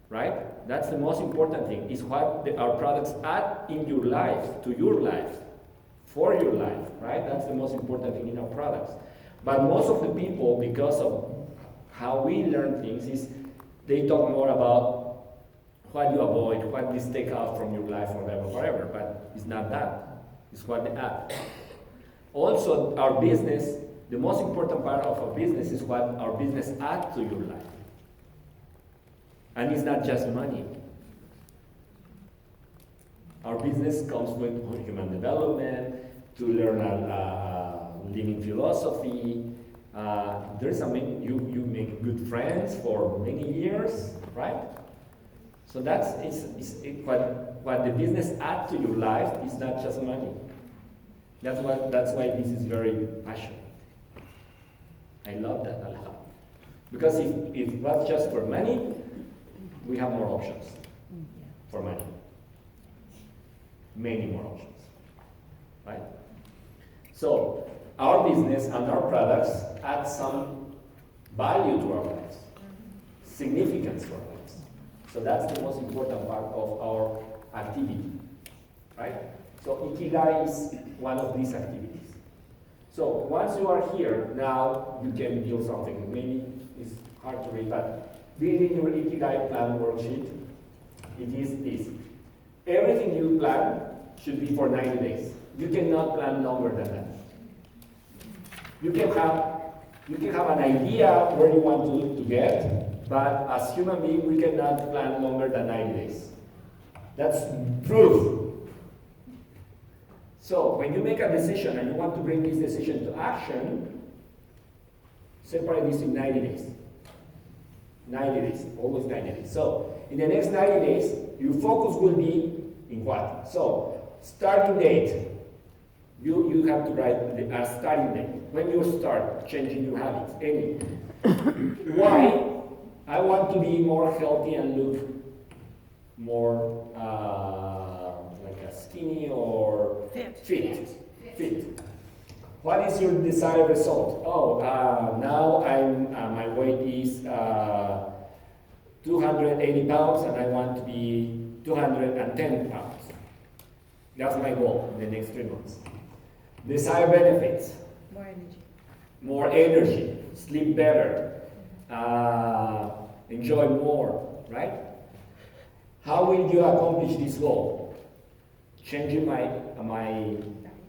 right? That's the most important thing, is what our products add in your life, to your life, for your life, right? That's the most important thing in our products. But most of the people, because of how we learn things, is they talk more about what you avoid, what you take out from your life, or whatever, but it's not that. It's what they add. Also, our business, the most important part of our business is what our business adds to your life. And it's not just money. Our business comes with human development, to learn a living philosophy. You make good friends for many years, right? So what the business adds to your life is not just money. That's why this is very passionate. I love that a lot. Because if it was just for money, we have more options for money. Many more options, right? So our business and our products add some value to our lives, significance to our lives. So that's the most important part of our activity, right? So Ikigai is one of these activities. So once you are here, now you can build something. Maybe it's hard to read, but building your Ikigai plan worksheet, it is this. Everything you plan should be for 90 days. You cannot plan longer than that. You can have an idea where you want to get, but as human beings, we cannot plan longer than 90 days. That's proof. So when you make a decision and you want to bring this decision to action, separate this in 90 days. 90 days, always 90 days. So in the next 90 days, your focus will be in what? So starting date. You have to write a starting date. When you start changing your habits, any. Why? I want to be more healthy and look more like a skinny or fit. What is your desired result? Oh, now my weight is 280 pounds and I want to be 210 pounds. That's my goal in the next 3 months. Desired benefits. More energy. Sleep better. Enjoy more, right? How will you accomplish this goal? Changing my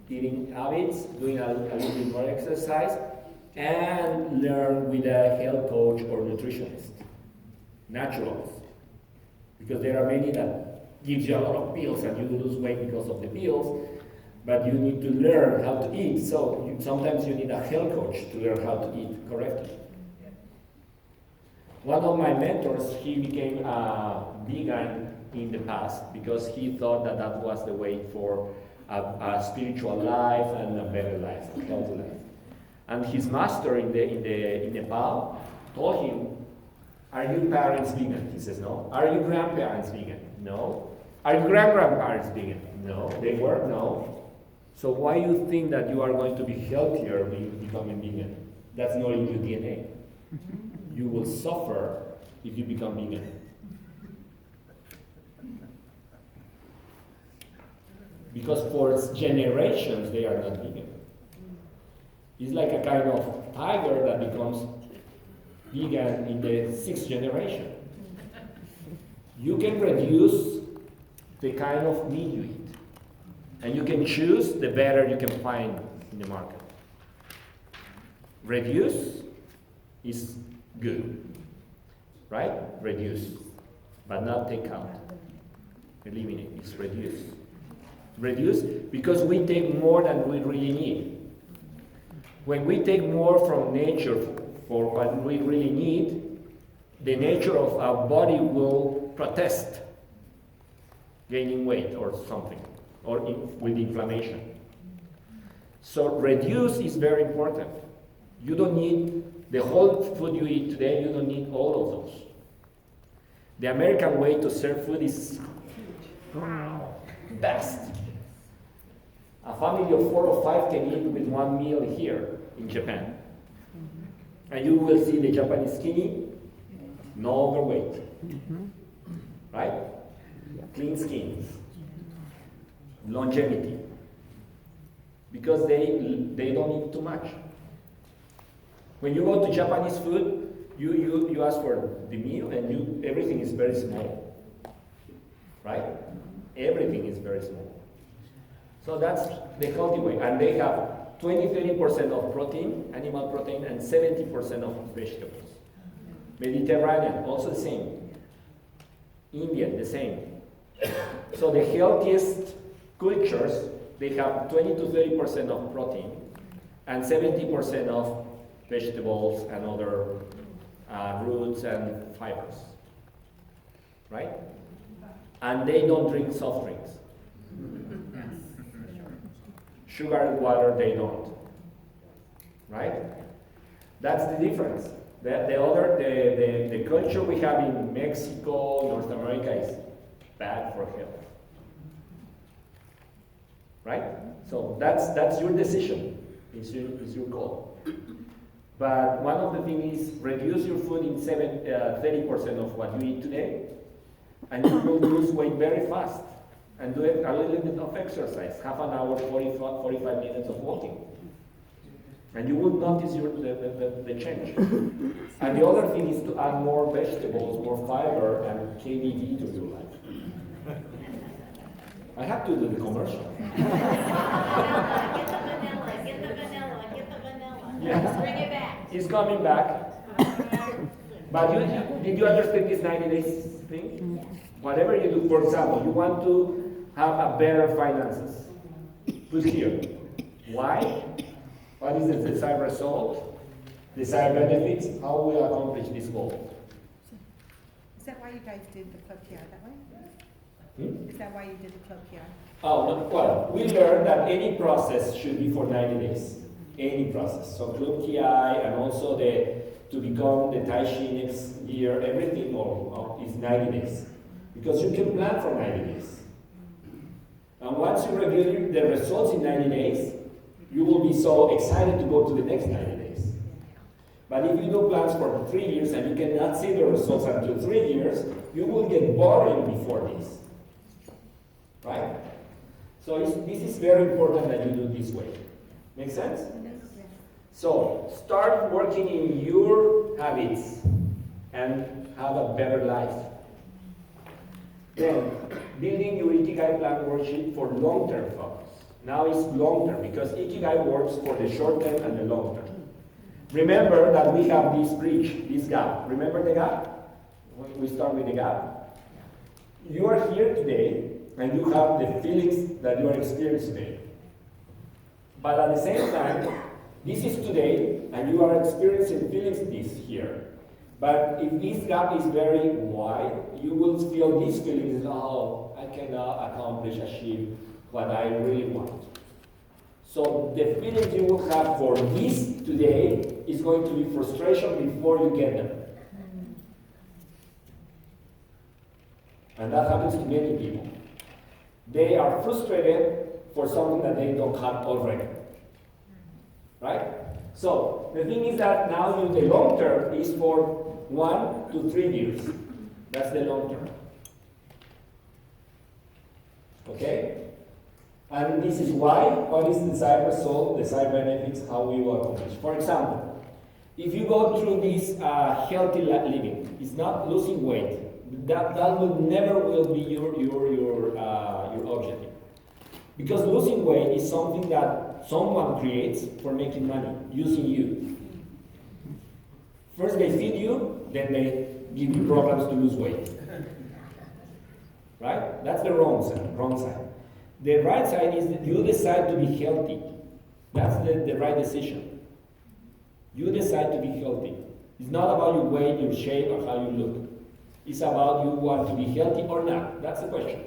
eating habits, doing a little bit more exercise, and learn with a health coach or nutritionist. Naturals. Because there are many that gives you a lot of pills and you lose weight because of the pills, but you need to learn how to eat. So sometimes you need a health coach to learn how to eat correctly. One of my mentors, he became a vegan in the past because he thought that was the way for a spiritual life and a better life, a healthy life. And his master in Nepal told him, "Are your parents vegan?" He says, "No." "Are your grandparents vegan?" "No." "Are your grandparents vegan?" "No." "They were?" "No." "So why do you think that you are going to be healthier becoming vegan? That's not in your DNA. You will suffer if you become vegan." Because for generations they are not vegan. It's like a kind of tiger that becomes vegan in the 6th generation. You can reduce the kind of meat you eat. And you can choose the better you can find in the market. Reduce is good, right? Reduce, but not take out. Eliminate is reduce. Reduce because we take more than we really need. When we take more from nature for what we really need, the nature of our body will protest gaining weight or something, or with inflammation. So reduce is very important. You don't need the whole food you eat today, you don't need all of those. The American way to serve food is best. A family of 4 or 5 can eat with one meal here in Japan. And you will see the Japanese skinny, no overweight. right? Clean skin, longevity, because they don't eat too much. When you go to Japanese food, you ask for the meal and everything is very small, right? Everything is very small. So that's the healthy way. And they have 20-30% of protein, animal protein, and 70% of vegetables. Mediterranean, also the same. Indian, the same. So the healthiest cultures, they have 20-30% of protein and 70% of vegetables and other roots and fibers, right? And they don't drink soft drinks. Sugar and water, they don't, right? That's the difference. The culture we have in Mexico, North America is bad for health, right? So that's your decision. It's your call. But one of the things is reduce your food in 30% of what you eat today, and you will lose weight very fast. And do a little bit of exercise, half an hour, 45 minutes of walking. And you will notice the change. And the other thing is to add more vegetables, more fiber, and KBD to your life. I have to do the commercial. Get the vanilla. Yes. Bring it back. It's coming back. But did you understand this 90 days thing? Whatever you do, for example, you want to have a better finances. Put here. Why? What is the desired result? Desired benefits? How will we accomplish this goal? Is that why you guys did the club PR that way? Is that why you did the club PR? Oh, well, we learned that any process should be for 90 days. Any process. So Club TI and also to become the Tai Chi next year, everything is 90 days. Because you can plan for 90 days. And once you review the results in 90 days, you will be so excited to go to the next 90 days. But if you do plans for 3 years and you cannot see the results until 3 years, you will get boring before this. Right? So this is very important that you do this way. Make sense? So start working in your habits and have a better life. Then, building your Ikigai plan worksheet for long-term focus. Now it's long-term because Ikigai works for the short-term and the long-term. Remember that we have this bridge, this gap. Remember the gap? We start with the gap. You are here today and you have the feelings that you are experiencing today. But at the same time, this is today and you are experiencing feelings this here. But if this gap is very wide, you will feel these feelings, oh, I cannot achieve what I really want. So the feelings you will have for this today is going to be frustration before you get them. And that happens to many people. They are frustrated for something that they don't have already. Right? So the thing is that now the long term is for 1 to 3 years. That's the long term. Okay? And this is why, what is the desired result, desired benefits, how we will accomplish. For example, if you go through this healthy living, it's not losing weight. That will never will be your objective. Because losing weight is something that someone creates for making money, using you. First they feed you, then they give you programs to lose weight. Right? That's the wrong side. The right side is that you decide to be healthy. That's the right decision. You decide to be healthy. It's not about your weight, your shape, or how you look. It's about you want to be healthy or not. That's the question.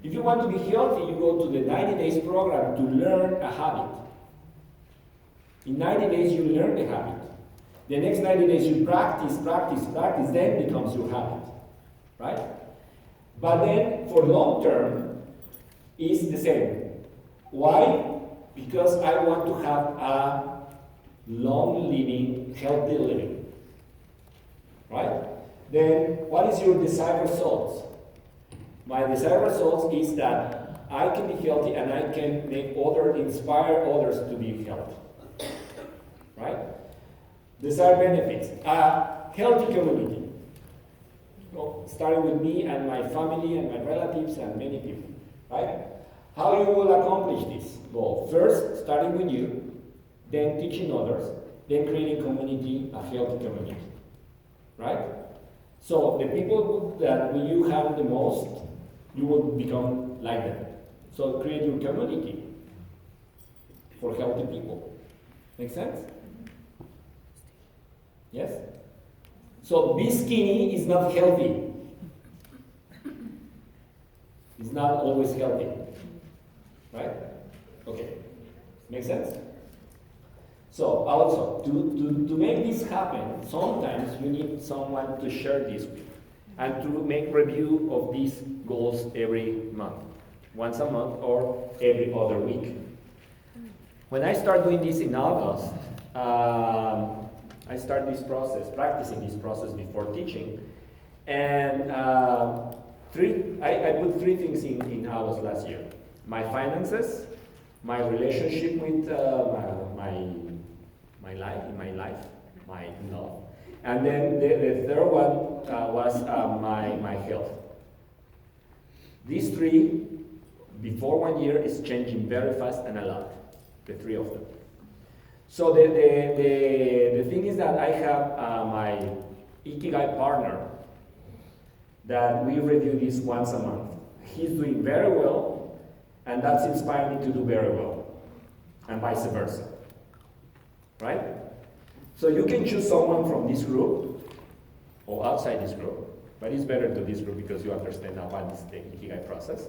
If you want to be healthy, you go to the 90 days program to learn a habit. In 90 days, you learn the habit. The next 90 days, you practice, then it becomes your habit. Right? But then, for long term, it's the same. Why? Because I want to have a long living, healthy living. Right? then what is your desired results? My desired results is that I can be healthy and I can inspire others to be healthy. Right? Desired benefits. A healthy community. Well, starting with me and my family and my relatives and many people. Right? How you will accomplish this goal? First, starting with you, then teaching others, then creating community, a healthy community. Right? So the people that you have the most, you will become like them. So create your community for healthy people. Make sense? Yes? So be skinny is not healthy. It's not always healthy. Right? Okay. Make sense? So also, to make this happen, sometimes you need someone to share this with and to make review of these goals every month. Once a month or every other week. When I start doing this in August, I start this process, practicing this process before teaching. And I put three things in August last year. My finances, my relationship with my life, my love. And then the third one was my health. These three, before 1 year, is changing very fast and a lot, the three of them. So the thing is that I have my Ikigai partner that we review this once a month. He's doing very well, and that's inspiring me to do very well, and vice versa. Right? So you can choose someone from this group or outside this group, but it's better to this group because you understand how fun is the Ikigai process.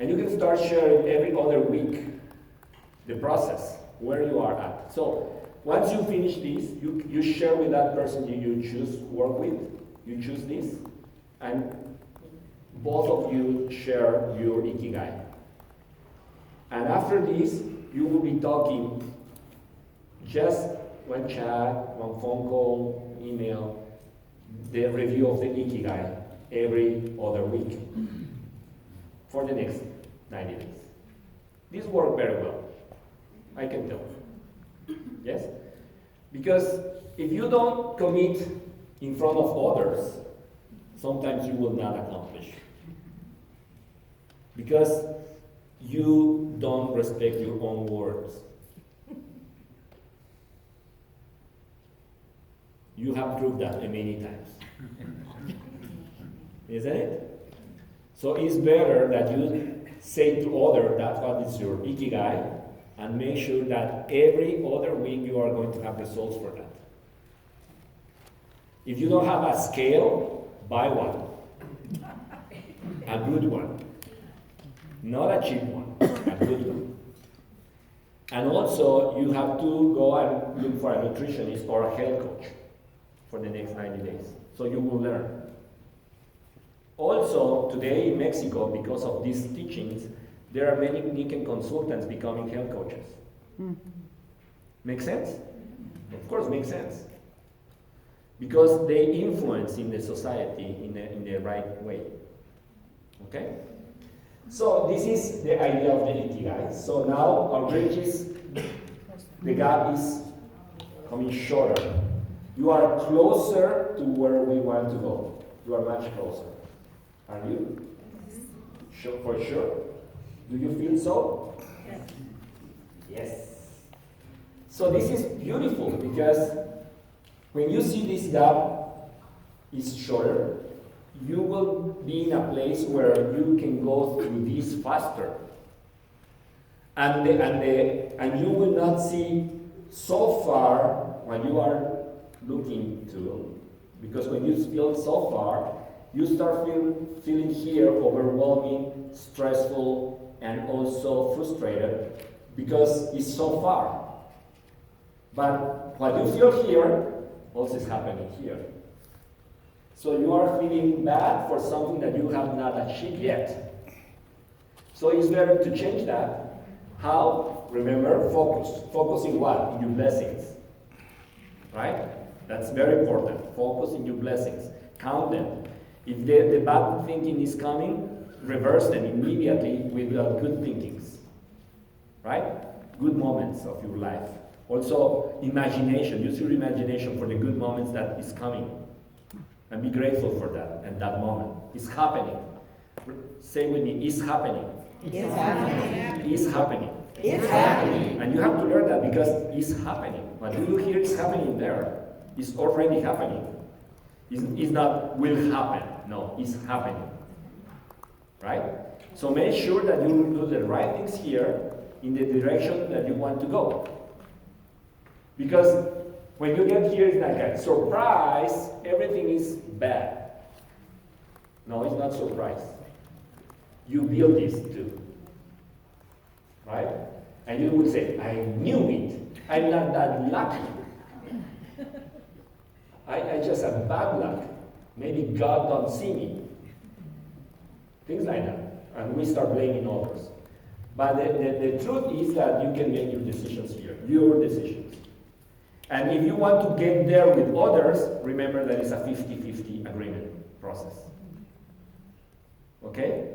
And you can start sharing every other week the process, where you are at. So once you finish this, you share with that person you choose work with, you choose this, and both of you share your Ikigai. And after this, you will be talking just one chat, one phone call, email, the review of the Ikigai every other week for the next 90 days. This worked very well, I can tell. Yes? Because if you don't commit in front of others, sometimes you will not accomplish. Because you don't respect your own words. You have proved that many times. Isn't it? So it's better that you say to others that what is your Ikigai, and make sure that every other week you are going to have results for that. If you don't have a scale, buy one. A good one. Not a cheap one, a good one. And also, you have to go and look for a nutritionist or a health coach for the next 90 days. So you will learn. Also, today in Mexico, because of these teachings, there are many Nikken consultants becoming health coaches. Make sense? Of course, makes sense. Because they influence in the society in the right way. Okay? So this is the idea of the Ikigai. So now our bridges, the gap is coming shorter. You are closer to where we want to go. You are much closer. Are you? Sure, for sure. Do you feel so? Yes. Yes. So this is beautiful because when you see this gap is shorter, you will be in a place where you can go through this faster. And you will not see so far what you are looking to. Because when you feel so far, you start feeling here overwhelming, stressful, and also frustrated because it's so far. But what you feel here also is happening here. So you are feeling bad for something that you have not achieved yet. So it's better to change that. How? Remember, focus. Focus in what? In your blessings. Right? That's very important. Focus in your blessings. count them. If the bad thinking is coming, reverse them immediately with good thinkings, right? Good moments of your life. Also, imagination. Use your imagination for the good moments that is coming. And be grateful for that and that moment. It's happening. Say with me, it's happening. It's happening. It's happening. It's happening. And you have to learn that because it's happening. What you hear is happening there. It's already happening. It's not will happen. No, it's happening. Right? So make sure that you do the right things here in the direction that you want to go. Because when you get here, it's like a surprise, everything is bad. No, it's not surprise. You build this too. Right? And you will say, I knew it. I'm not that lucky. I just have bad luck. Maybe God don't see me. Things like that. And we start blaming others. But the truth is that you can make your decisions here. Your decisions. And if you want to get there with others, remember that it's a 50-50 agreement process. Okay?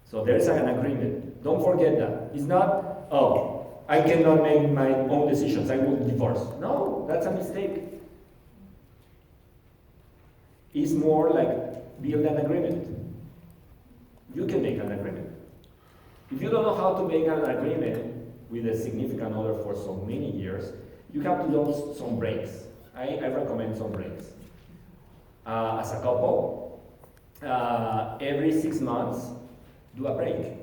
So there's an agreement. Don't forget that. It's not, oh, I cannot make my own decisions. I will divorce. No, that's a mistake. It's more like build an agreement. You can make an agreement. If you don't know how to make an agreement with a significant other for so many years, you have to do some breaks. I recommend some breaks. As a couple, every 6 months, do a break.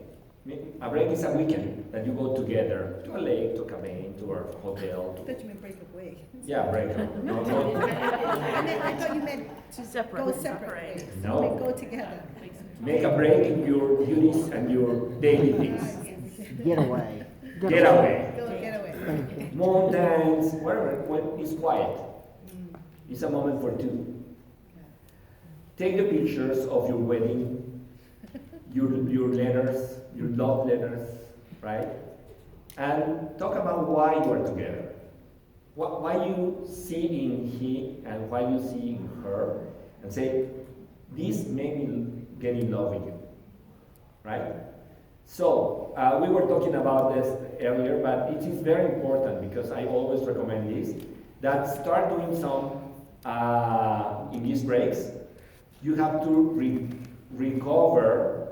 A break is a weekend that you go together to a lake, to a cabin, to a hotel. I thought you meant break away. Yeah, break. No, no. I thought you meant to go separate ways. No. We go together. Make a break in your duties and your daily things. Get away. Get away. Go get away. Mountains, wherever, when it's quiet. It's a moment for two. Take the pictures of your wedding, your letters, your love letters, right? And talk about why you are together. Why you see in he and why you see in her, and say, this made me get in love with you, right? So, we were talking about this earlier, but it is very important because I always recommend this, that start doing some, in these breaks, you have to recover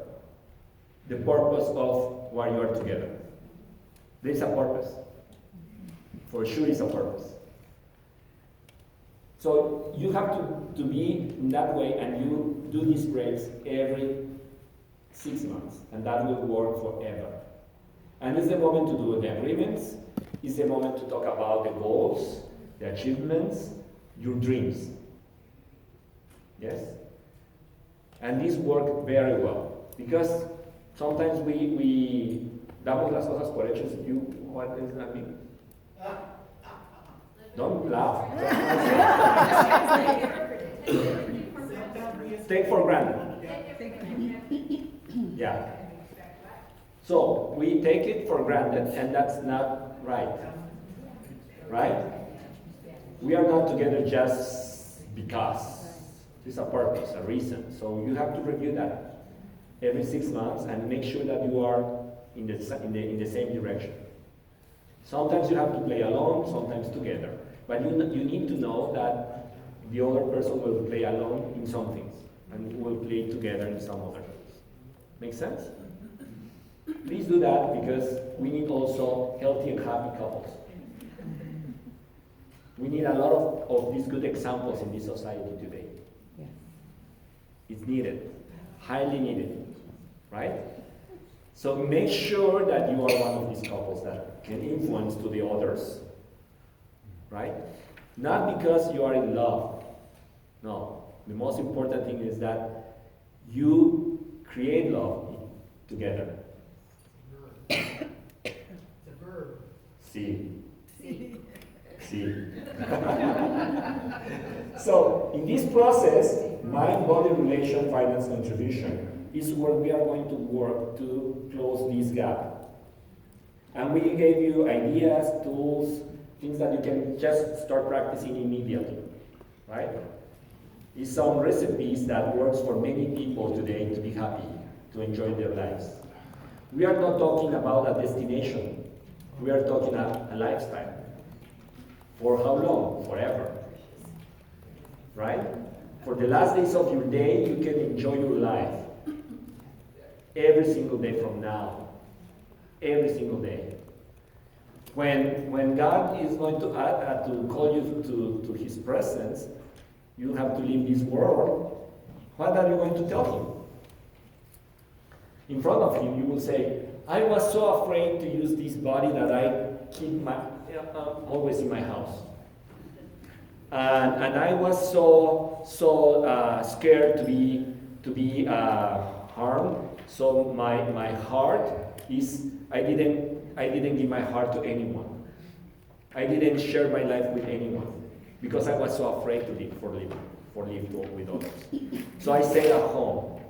the purpose of why you are together. There's a purpose. For sure it's a purpose. So you have to be in that way, and you do these breaks every 6 months, and that will work forever. And it's the moment to do the agreements, it's the moment to talk about the goals, the achievements, your dreams. Yes? And this worked very well, because sometimes we damos las cosas por hechos. What does that mean? Don't laugh. Take for granted. Yeah. So we take it for granted, and that's not right. Right? We are not together just because. There's a purpose, a reason. So you have to review that every 6 months and make sure that you are in the same direction. Sometimes you have to play alone, sometimes together. But you need to know that the other person will play alone in some things and will play together in some other things. Make sense? Please do that, because we need also healthy and happy couples. We need a lot of these good examples in this society today. Yes. It's needed, highly needed, right? So make sure that you are one of these couples that can influence to the others, right? Not because you are in love. No, the most important thing is that you create love together. It's a verb. See. See. So, in this process, mind-body relation finance contribution is where we are going to work to close this gap. And we gave you ideas, tools, things that you can just start practicing immediately, right? It's some recipes that works for many people today to be happy, to enjoy their lives. We are not talking about a destination. We are talking a lifestyle. For how long? Forever. Right? For the last days of your day, you can enjoy your life. Every single day from now. Every single day. When God is going to call you to His presence, you have to leave this world. What are you going to tell Him? In front of Him, you will say, I was so afraid to use this body that I keep always in my house. And I was so scared to be harmed. So my heart is, I didn't give my heart to anyone. I didn't share my life with anyone because I was so afraid to live with others. So I stayed at home.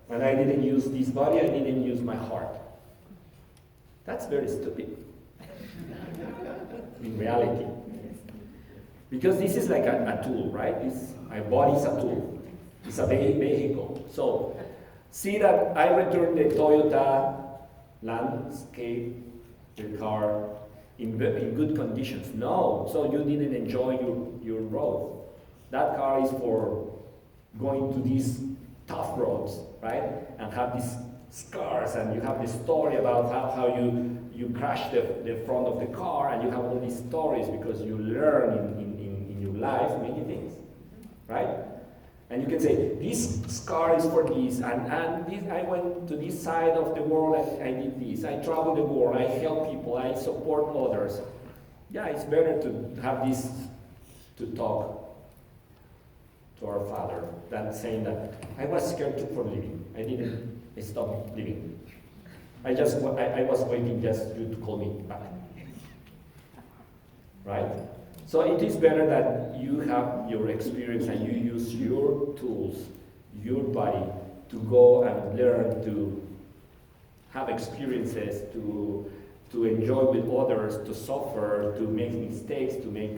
And I didn't use this body, I didn't use my heart. That's very stupid. In reality. Because this is like a tool, right? My body is a tool. It's a vehicle. So, see that I returned the Toyota landscape, the car, in good conditions. No, so you didn't enjoy your road. That car is for going to these tough roads, right? And have these scars, and you have this story about how you crashed the front of the car, and you have all these stories because you learn in your life many things, right? And you can say, this scar is for this, and this, I went to this side of the world and I did this. I travel the world, I help people, I support others. Yeah, it's better to have this to talk to our Father than saying that I was scared for living. I didn't stop living. I was waiting just you to call me back. Right? So it is better that you have your experience and you use your tools, your body, to go and learn, to have experiences, to enjoy with others, to suffer, to make mistakes, to make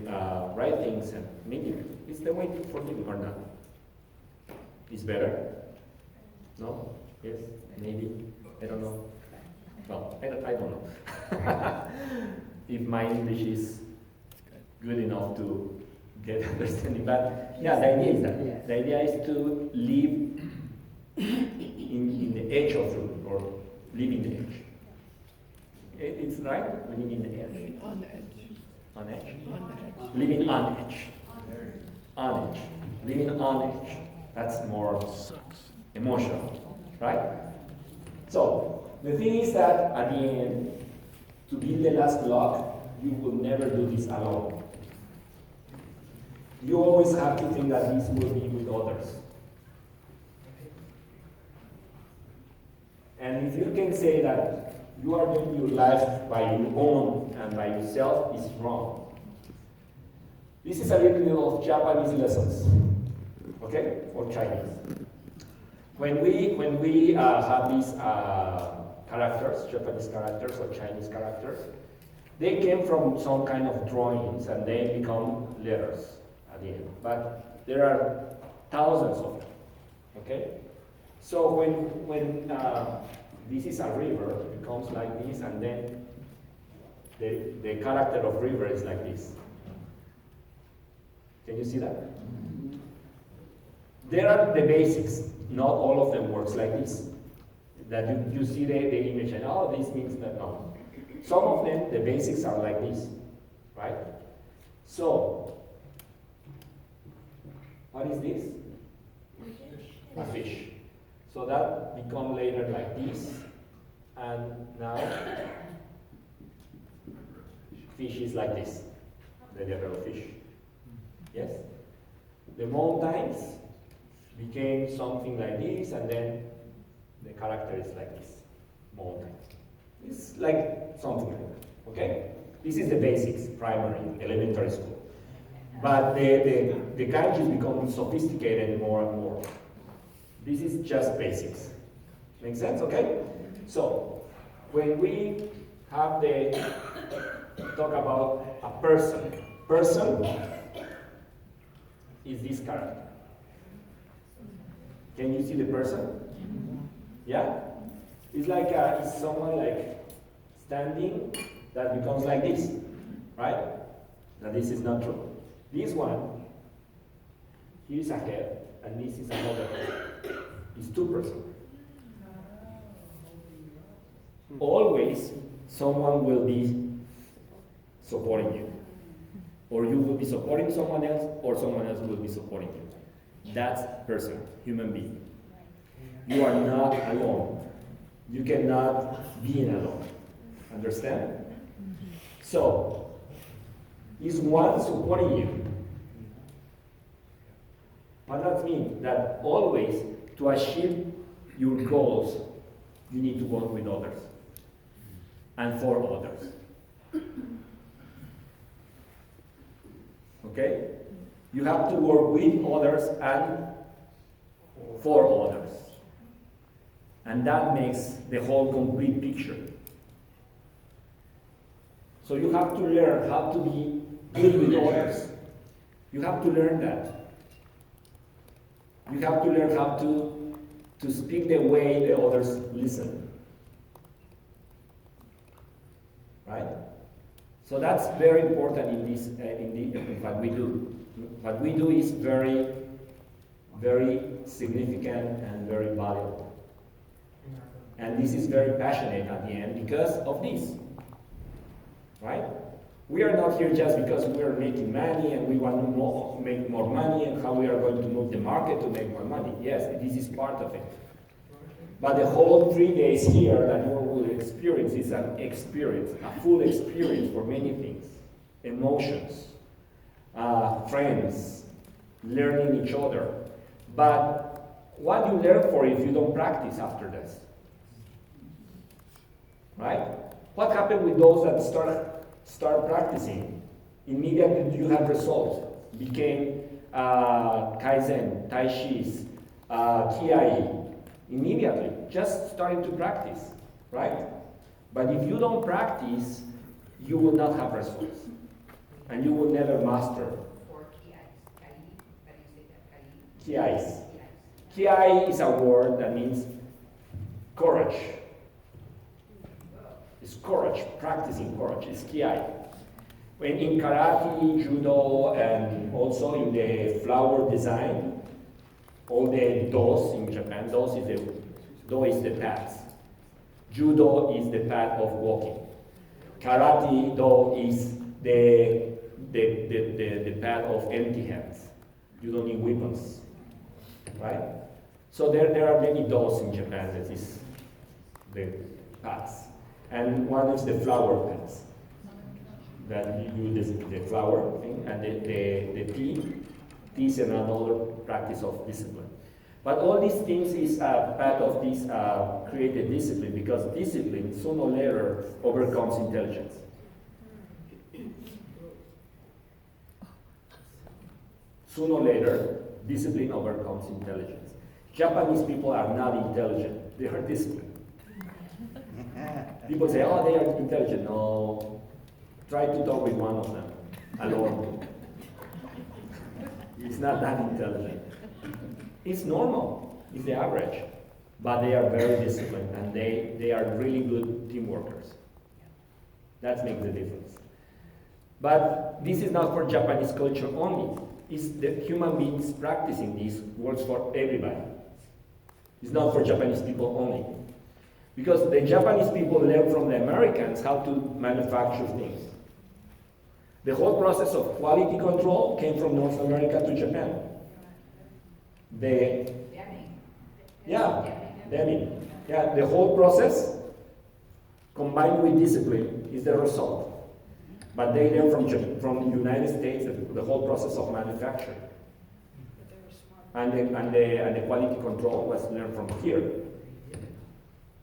right things, and maybe it's the way for living or not. It's better? No? Yes? Maybe? I don't know. Well, I don't know. If my English is good enough to get understanding, but yeah, the idea is that. The idea is to live in the edge of truth, or live in the edge. It's right? Living in the edge. On edge. On edge? On edge. Living on edge. On edge. Living on edge. That's more emotional, right? So, the thing is that at the end, to build the last block, you will never do this alone. You always have to think that this will be with others. And if you can say that you are doing your life by your own and by yourself, it's wrong. This is a little bit of Japanese lessons, okay, or Chinese. When we have these characters, Japanese characters or Chinese characters, they came from some kind of drawings and they become letters at the end. But there are thousands of them, okay? So when this is a river, it becomes like this, and then the character of river is like this. Can you see that? There are the basics. Not all of them works like this. That you see the image and, oh, this means that. No. Some of them, the basics are like this, right? So, what is this? A fish. So that become later like this, and now fish is like this, the little fish. Yes? The mountains became something like this, and then the character is like this, mountain. It's like something like that, okay? This is the basics, primary, elementary school. But the kanjis become sophisticated more and more. This is just basics. Make sense, okay? So, when we have talk about a person is this character. Can you see the person? Yeah? It's like it's someone like standing that becomes like this, right? Now this is not true. This one, here is a head, and this is another head. It's two persons. Always someone will be supporting you. Or you will be supporting someone else, or someone else will be supporting you. That's person, human being. You are not alone. You cannot be alone. Understand? So, is one supporting you? What does that mean? That always, to achieve your goals, you need to work with others and for others. Okay? You have to work with others and for others. And that makes the whole complete picture. So you have to learn how to be good with others. You have to learn that. You have to learn how to speak the way the others listen. Right? So that's very important in this, in what we do. What we do is very, very significant and very valuable. And this is very passionate at the end because of this. Right? We are not here just because we are making money and we want to make more money and how we are going to move the market to make more money. Yes, this is part of it. But the whole 3 days here that you will experience is an experience, a full experience for many things. Emotions, friends, learning each other. But what you learn for if you don't practice after this? Right? What happened with those that start practicing? Immediately you have results. Became Kaizen, Tai Chi, Kiai. Immediately, just starting to practice, right? But if you don't practice, you will not have results. And you will never master. Or kiais. How do you say that? Kiais. Kiai is a word that means courage. It's courage, practicing courage. It's kiai. When in karate, judo, and also in the flower design, all the dos in Japan, do is the path. Judo is the path of walking. Karate do is the path of empty hands. You don't need weapons, right? So there are many dos in Japan. That is the paths, and one is the flower paths. That you do the flower thing, and the tea. This is another practice of discipline. But all these things is part of this created discipline, because discipline sooner or later overcomes intelligence. Sooner or later, discipline overcomes intelligence. Japanese people are not intelligent, they are disciplined. People say, oh, they are intelligent. No, try to talk with one of them alone. It's not that intelligent. It's normal. It's the average. But they are very disciplined, and they are really good team workers. That makes the difference. But this is not for Japanese culture only. It's the human beings practicing this works for everybody. It's not for Japanese people only. Because the Japanese people learn from the Americans how to manufacture things. The whole process of quality control came from North America to Japan. The whole process combined with discipline is the result. But they learn from the United States the whole process of manufacture. And the quality control was learned from here.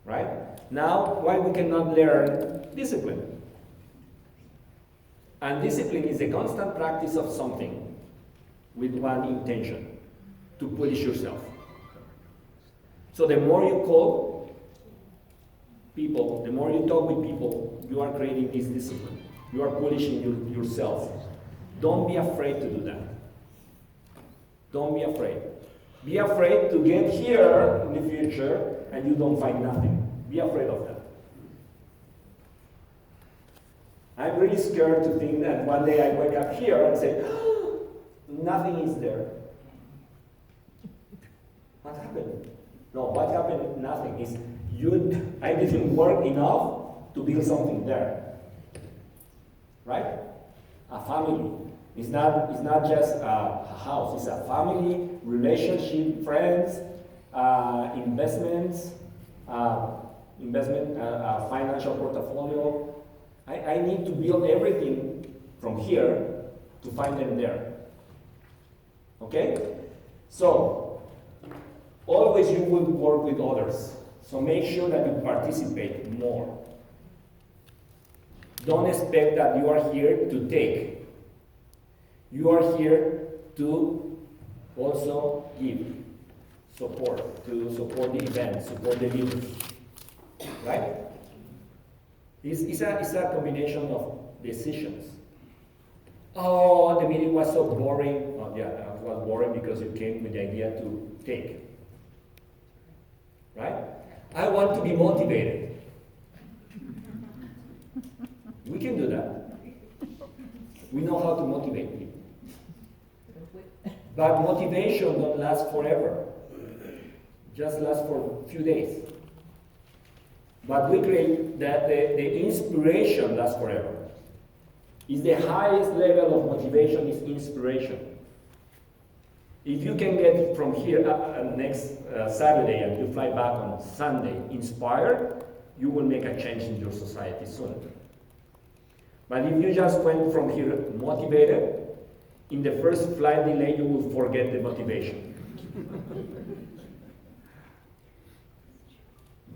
Right? Now, why we cannot learn discipline? And discipline is a constant practice of something with one intention, to polish yourself. So the more you call people, the more you talk with people, you are creating this discipline. You are polishing yourself. Don't be afraid to do that. Don't be afraid. Be afraid to get here in the future and you don't find nothing. Be afraid of that. I'm really scared to think that one day I wake up here and say, nothing is there. What happened? No, what happened? Nothing. I didn't work enough to build something there. Right? A family. It's not just a house. It's a family, relationship, friends, investments, financial portfolio. I need to build everything from here to find them there. Okay? So, always you will work with others. So make sure that you participate more. Don't expect that you are here to take. You are here to also give support, to support the event, support the leaders. Right? It's a combination of decisions. Oh, the meeting was so boring. Oh, yeah, it was boring because you came with the idea to take. Right? I want to be motivated. We can do that. We know how to motivate people. But motivation don't last forever. Just lasts for a few days. But we create that the inspiration lasts forever. Is the highest level of motivation is inspiration. If you can get from here next Saturday and you fly back on Sunday inspired, you will make a change in your society soon. But if you just went from here motivated, in the first flight delay you will forget the motivation.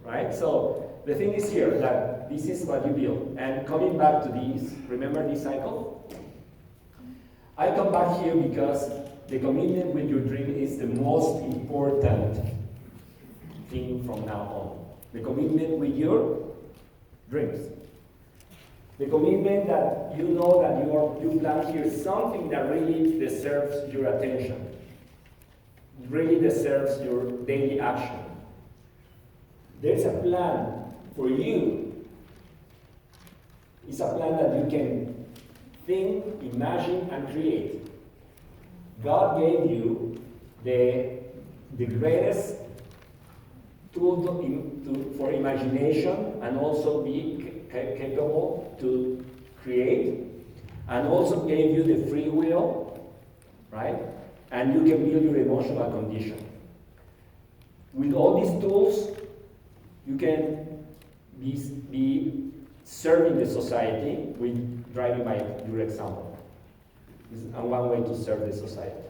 Right? So the thing is here that this is what you build. And coming back to this, remember this cycle? I come back here because the commitment with your dream is the most important thing from now on. The commitment with your dreams. The commitment that you know that you plan here something that really deserves your attention. Really deserves your daily action. There's a plan for you. It's a plan that you can think, imagine, and create. God gave you the greatest tool for imagination and also be capable to create, and also gave you the free will, right? And you can build your emotional condition. With all these tools, you can be serving the society with driving by your example. This is one way to serve the society.